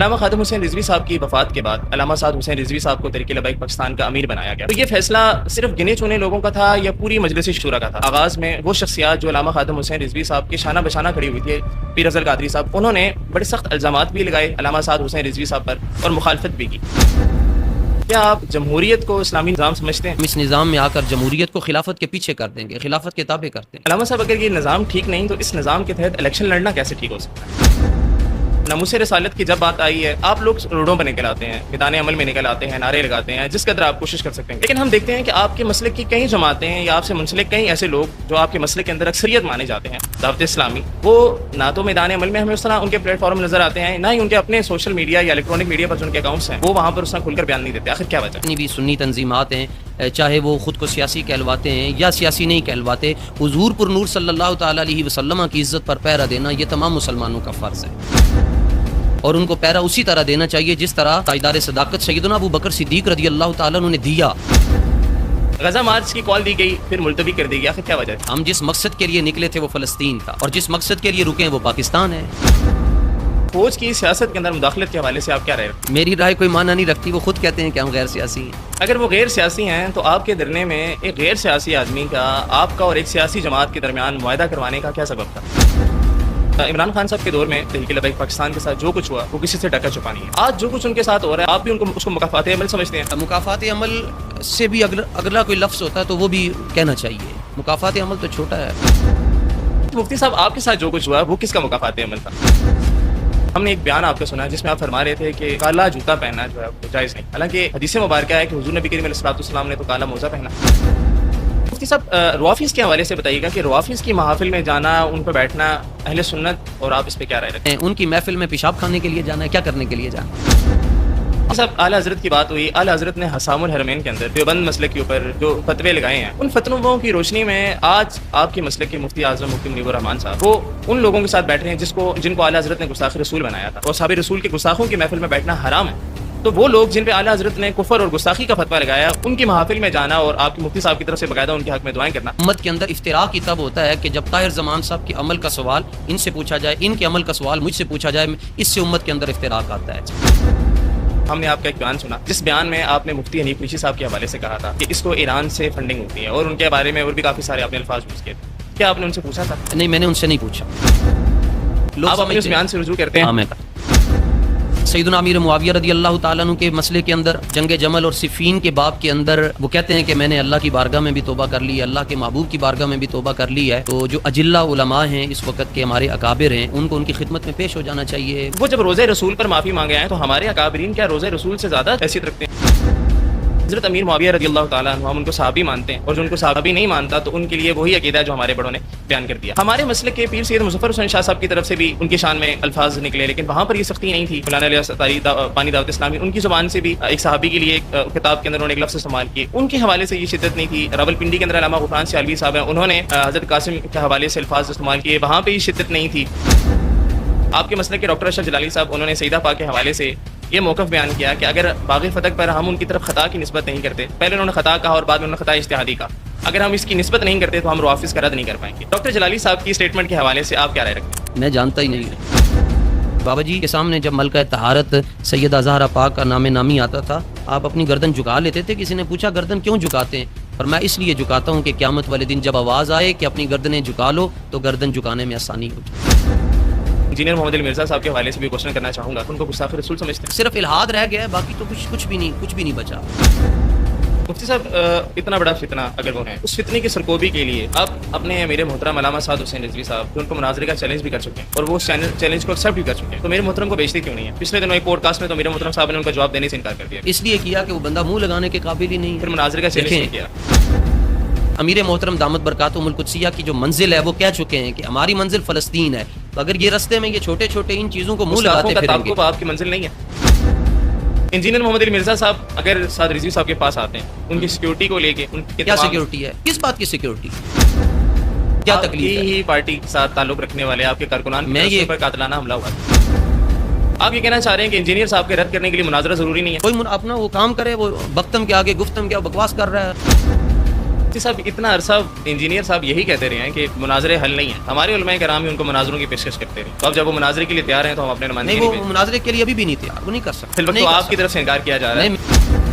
علامہ خادم حسین رضوی صاحب کی وفات کے بعد علامہ سعد حسین رضوی صاحب کو تحریک لبیک پاکستان کا امیر بنایا گیا. تو یہ فیصلہ صرف گنے چنے لوگوں کا تھا یا پوری مجلس شورا کا تھا؟ آغاز میں وہ شخصیات جو علامہ خادم حسین رضوی صاحب کے شانہ بشانہ کھڑی ہوئی تھی، پیر افضل قادری صاحب، انہوں نے بڑے سخت الزامات بھی لگائے علامہ سعد حسین رضوی صاحب پر اور مخالفت بھی کی. کیا آپ جمہوریت کو اسلامی نظام سمجھتے ہیں؟ ہم اس نظام میں آ کر جمہوریت کو خلافت کے پیچھے کر دیں گے، خلافت کے تابع کرتے ہیں. علامہ صاحب، اگر یہ نظام ٹھیک نہیں تو اس نظام کے تحت الیکشن لڑنا کیسے ٹھیک ہو سکتا ہے؟ ناموس رسالت کی جب بات آئی ہے، آپ لوگ روڈوں پر نکل آتے ہیں، میدان عمل میں نکل آتے ہیں، نعرے لگاتے ہیں، جس قدر آپ کوشش کر سکتے ہیں، لیکن ہم دیکھتے ہیں کہ آپ کے مسلک کی کئی جماعتیں ہیں یا آپ سے منسلک کئی ایسے لوگ جو آپ کے مسلک کے اندر اکثریت مانے جاتے ہیں، دعوت اسلامی، وہ نہ تو میدان عمل میں ہمیں اس طرح ان کے پلیٹ فارم نظر آتے ہیں، نہ ہی ان کے اپنے سوشل میڈیا یا الیکٹرانک میڈیا پر جو ان کے اکاؤنٹس ہیں وہ وہاں پر اس طرح کھل کر بیان نہیں دیتے. آخر کیا وجہ؟ جتنی بھی سنی تنظیمات ہیں، چاہے وہ خود کو سیاسی کہلواتے ہیں یا سیاسی نہیں کہلواتے، حضور پر نور صلی اللہ تعالیٰ علیہ وسلم کی عزت پر پہرا دینا یہ تمام مسلمانوں کا فرض ہے، اور ان کو پہرا اسی طرح دینا چاہیے جس طرح تاجدار صداقت سیدنا ابو بکر صدیق رضی اللہ تعالیٰ عنہ نے دیا. غزہ مارچ کی کال دی گئی، پھر ملتوی کر دی گیا، آخر کیا وجہ ہے؟ ہم جس مقصد کے لیے نکلے تھے وہ فلسطین تھا، اور جس مقصد کے لیے رکے ہیں وہ پاکستان ہے. فوج کی سیاست کے اندر مداخلت کے حوالے سے آپ کیا رائے رکھتے ہیں؟ میری رائے کوئی معنی نہیں رکھتی، وہ خود کہتے ہیں کہ ہم غیر سیاسی ہیں. اگر وہ غیر سیاسی ہیں تو آپ کے دھرنے میں ایک غیر سیاسی آدمی کا آپ کا اور ایک سیاسی جماعت کے درمیان معاہدہ کروانے کا کیا سبب تھا؟ عمران خان صاحب کے دور میں تحریک لبیک پاکستان کے ساتھ جو کچھ ہوا وہ کسی سے ڈکا چھپا نہیں ہے. آج جو کچھ ان کے ساتھ ہو رہا ہے آپ بھی ان کو اس کو مکافات عمل سمجھتے ہیں؟ مکافات عمل سے بھی اگلا کوئی لفظ ہوتا ہے تو وہ بھی کہنا چاہیے. مکافات عمل تو چھوٹا ہے. مفتی صاحب، آپ کے ساتھ جو کچھ ہوا وہ کس کا مکافات عمل تھا؟ ہم نے ایک بیان آپ کا سنا جس میں آپ فرما رہے تھے کہ کالا جوتا پہننا جو ہے وہ جائز نہیں، حالانکہ حدیث مبارکہ ہے کہ حضور نبی کریم علیہ الصلوۃ والسلام نے تو کالا موزہ پہنا. مفتی صاحب، روافظ کے حوالے سے بتائیے گا کہ روافظ کی محافل میں جانا، ان پہ بیٹھنا اہل سنت، اور آپ اس پہ کیا رائے رکھتے ہیں؟ ان کی محفل میں پیشاب کھانے کے لیے جانا ہے، کیا کرنے کے لیے جانا؟ صاحب، اعلیٰ حضرت کی بات ہوئی، اعلیٰ حضرت نے حسام الحرمین کے اندر دیوبند مسلک کے اوپر جو فتوے لگائے ہیں، ان فتووں کی روشنی میں آج آپ کے مسلک کے مفتی اعظم مفتی منیب الرحمان صاحب وہ ان لوگوں کے ساتھ بیٹھ رہے ہیں جن کو اعلیٰ حضرت نے گستاخ رسول بنایا تھا، اور صحابہ رسول کے گستاخوں کی محفل میں بیٹھنا حرام ہے. تو وہ لوگ جن پہ اعلیٰ حضرت نے کفر اور گستاخی کا فتویٰ لگایا، ان کی محافل میں جانا اور آپ کے مفتی صاحب کی طرف سے باقاعدہ ان کے حق میں دعائیں کرنا. امت کے اندر افتراق ہی تب ہوتا ہے کہ جب طاہر زمان صاحب کے عمل کا سوال ان سے پوچھا جائے، ان کے عمل کا سوال مجھ سے پوچھا جائے، اس سے امت کے اندر افتراق آتا ہے. ہم نے آپ کا ایک بیان سنا جس بیان میں آپ نے مفتی حنیف ریشی صاحب کے حوالے سے کہا تھا کہ اس کو ایران سے فنڈنگ ہوتی ہے، اور ان کے بارے میں اور بھی کافی سارے آپ نے الفاظ یوز کیے تھے. کیا آپ نے ان سے پوچھا تھا؟ نہیں، میں نے ان سے نہیں پوچھا. آپ اپنے اس بیان سے رجوع کرتے ہیں؟ سیدنا امیر معاویہ رضی اللہ تعالیٰ عنہ کے مسئلے کے اندر جنگ جمل اور صفین کے باب کے اندر وہ کہتے ہیں کہ میں نے اللہ کی بارگاہ میں بھی توبہ کر لی ہے، اللہ کے محبوب کی بارگاہ میں بھی توبہ کر لی ہے. تو جو اجلہ علماء ہیں اس وقت کے، ہمارے اکابر ہیں، ان کو ان کی خدمت میں پیش ہو جانا چاہیے. وہ جب روزہ رسول پر معافی مانگے ہیں تو ہمارے اکابرین کیا روزہ رسول سے زیادہ حیثیت رکھتے ہیں؟ حضرت امیر معاویہ رضی اللہ تعالیٰ عنہ ہم ان کو صحابی مانتے ہیں، اور جو ان کو صحابی نہیں مانتا تو ان کے لیے وہی عقیدہ ہے جو ہمارے بڑوں نے بیان کر دیا. ہمارے مسلک کے پیر سید مظفر حسین شاہ صاحب کی طرف سے بھی ان کی شان میں الفاظ نکلے، لیکن وہاں پر یہ سختی نہیں تھی. مولانا علیہ ستاری بانی دعوت اسلامی، ان کی زبان سے بھی ایک صحابی کے لیے ایک کتاب کے اندر انہوں نے ایک لفظ استعمال کیے، ان کے حوالے سے یہ شدت نہیں تھی. راولپنڈی کے اندر علامہ غفران سیالوی صاحب ہیں، انہوں نے حضرت قاسم کے حوالے سے الفاظ استعمال کیے، وہاں پہ یہ شدت نہیں تھی. آپ کے مسلک کے ڈاکٹر اشرف جلالی صاحب، انہوں نے سیدہ پاک کے حوالے سے یہ موقف بیان کیا کہ اگر باغ فتح پر ہم ان کی طرف خطا کی نسبت نہیں کرتے، پہلے انہوں نے خطا کہا اور بعد میں انہوں نے خطا اجتہادی کہا، اگر ہم اس کی نسبت نہیں کرتے تو ہم روافظ کا رد نہیں کر پائیں گے. ڈاکٹر جلالی صاحب کی اسٹیٹمنٹ کے حوالے سے آپ کیا رائے رکھتے ہیں؟ میں جانتا ہی نہیں. بابا جی کے سامنے جب ملکہ طہارت سیدہ زہرا پاک کا نام نامی آتا تھا، آپ اپنی گردن جھکا لیتے تھے. کسی نے پوچھا گردن کیوں جھکاتے ہیں؟ اور میں اس لیے جھکاتا ہوں کہ قیامت والے دن جب آواز آئے کہ اپنی گردنیں جھکا لو تو گردن جھکانے میں آسانی ہو جائے. انجینئر محمد علی مرزا صاحب کے حوالے سے بھی کوشچن کرنا چاہوں گا، ان کو گستاخ رسول سمجھتے ہیں؟ صرف الہاد رہ گیا ہے، باقی تو کچھ بھی نہیں بچا. مفتی صاحب، اتنا بڑا فتنہ اگر وہ ہے، اس فتنے کی سرکوبی کے لیے آپ اپنے میرے محترم علامہ سعد حسین رضوی صاحب جو ان کو مناظرے کا چیلنج بھی کر چکے ہیں اور وہ چیلنج کو ایکسیپٹ بھی کر چکے ہیں، تو میرے محترم کو بیچتے کیوں نہیں ہے؟ پچھلے دنوں ایک پوڈ کاسٹ میں تو میرے محترم صاحب نے ان کا جواب دینے سے انکار کر دیا. اس لیے کیا کہ وہ بندہ منہ لگانے کے قابل ہی نہیں ہے. پھر مناظرے کا چیلنج نہیں کیا. امیر محترم دامت برکاتہم القدسیہ کی جو منزل ہے وہ کہہ چکے ہیں کہ ہماری منزل فلسطین ہے. تو اگر یہ رستے میں یہ چھوٹے چھوٹے ان چیزوں کو منہ لگاتے پھریں گے، آپ کی منزل نہیں ہے. انجینئر محمد علی مرزا صاحب اگر سعد رضوی صاحب کے پاس آتے ہیں، ان کی سیکیورٹی کو لے کے کیا سیکیورٹی ہے؟ کس بات کی سیکیورٹی؟ کیا تکلیف ہے؟ ہی پارٹی کے ساتھ تعلق رکھنے والے آپ کے کارکنان میں یہ پر قاتلانہ حملہ ہوا. آپ یہ کہنا چاہ رہے ہیں کہ انجینئر صاحب کے رد کرنے کے لیے مناظرہ ضروری نہیں ہے؟ کوئی اپنا وہ کام کرے، وہ بختم کے آگے گفتم کیا بکواس کر رہا ہے. صاحب اتنا عرصہ انجینئر صاحب یہی کہتے رہے ہیں کہ مناظرے حل نہیں ہیں. ہمارے علماء کرام ہی ان کو مناظروں کی پیشکش کرتے رہے. تو اب جب وہ مناظرے کے لیے تیار ہیں تو ہم اپنے نمائندے نہیں، وہ مناظرے کے لیے ابھی بھی نہیں تیار، وہ نہیں کر سکتے. فی الوقت تو آپ کی طرف سے انکار کیا جا رہا ہے.